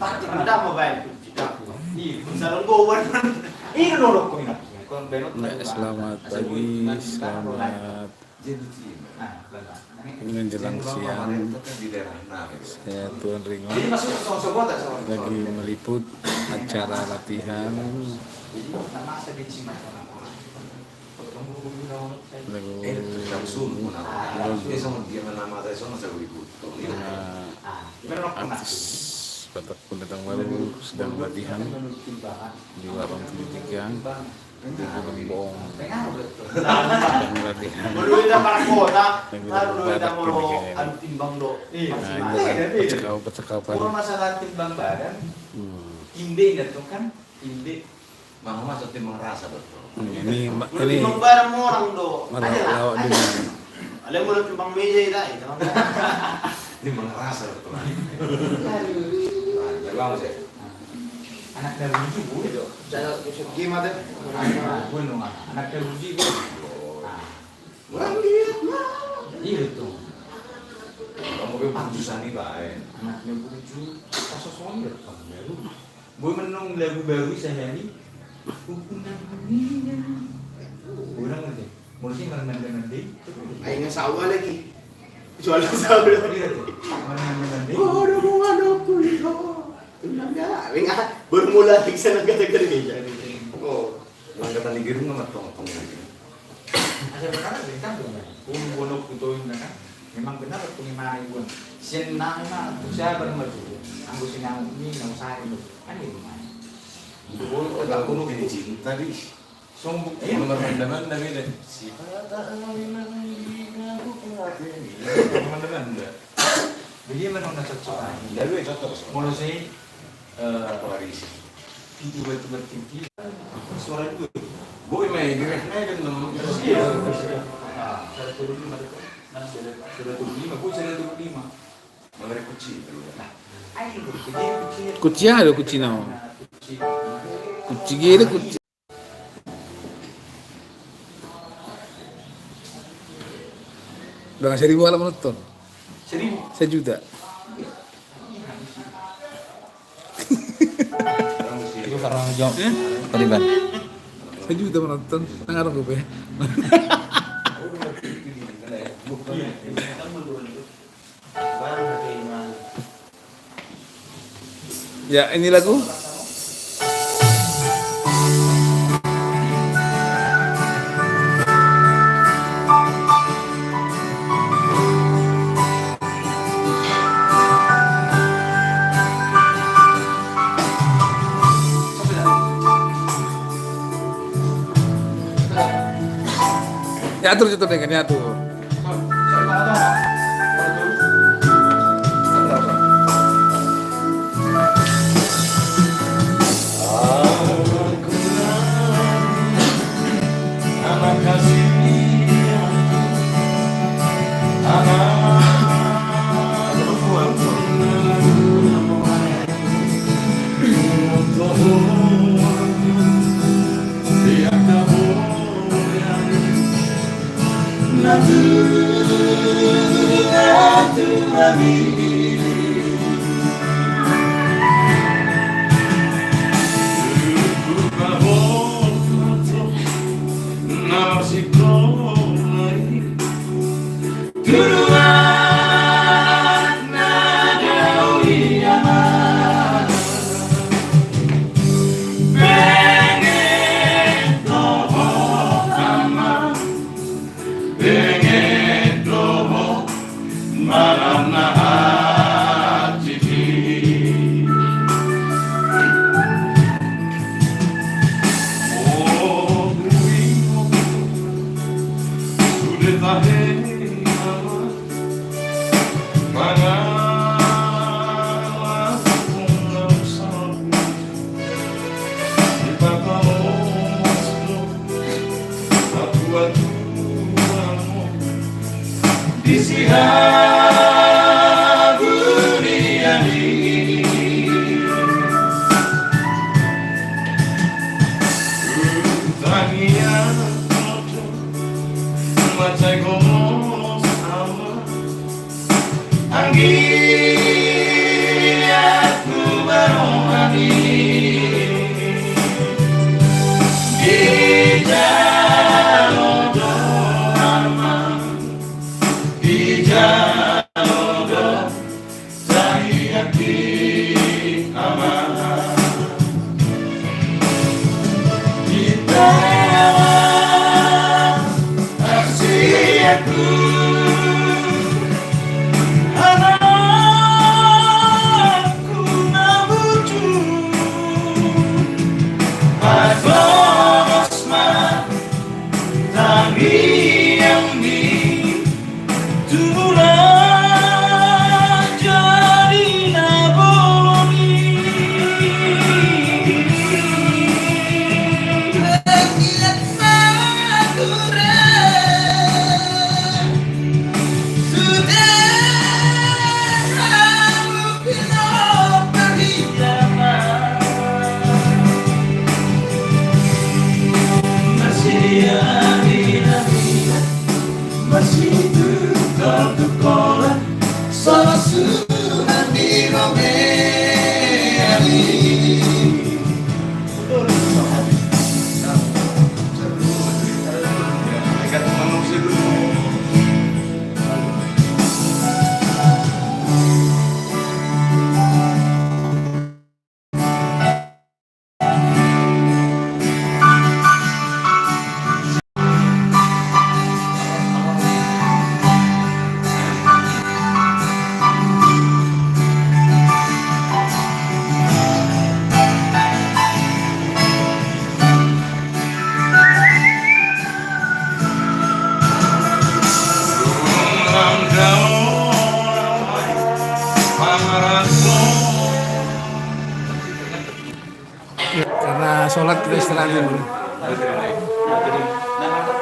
Pati kan ada mobile tidak. Misalnya gowan. Ini nolok ko ingat. Selamat pagi, selamat menjelang siang. Saya Tuan Ringo lagi meliput acara latihan artis Batak Pendatang Baru sedang latihan di warung 73 di Lembong dan latihan percakapan masalah timbang badan inde itu kan inde mama masuk timbang rasa betul ini timbang barang orang do lawak di mana ada mau timbang meja itu timbang rasa betul Vamos ya. Anak dari ibu itu. Saya gimana deh? Anak dari ibu. Iya tuh. Kamu memang jurusan ini baik. Anaknya lucu. Sosoknya baru. Gue menung lagu baru sehari. Orang ngerti. Mulutnya ngerti. Ayo ngesawa lagi. Jualan sawa dia tuh. Ngerti. Oh, ada bunga dapur itu. Bermula di sana kata-kata ini. Oh, langkatan di gerung nggak tong lagi. Ada benar bintang tuh kan? Bonok kutoin kan? Memang benar pengimaan ibu. Senang mah usaha bermaju. Anggus sinang ini nang saya itu kan itu mah. Oh, aku nu bini cinta di. Sombong. Nomor mandangan dari deh. Teman-teman dah. Jadi memang cocok. Lalu cocok. Menurut saya Paris. itu betul tinggi. Suara itu. Boy main direct main dong. Iya. Saya turun 5 detik. Nah, sudah turun 5, gue sudah turun 5. Mengenai kucing. Nah, ayo kucing. kucing ada kucing nào kucing gede kucing udah ngasih 1.000 alam menonton 1 juta Itu karena jawab Taliban. 1 juta menonton nggak gue ya ini lagu nyatur dengan nyatur Malam nahar Karena sholat kita istirahat dulu. Jadi, nama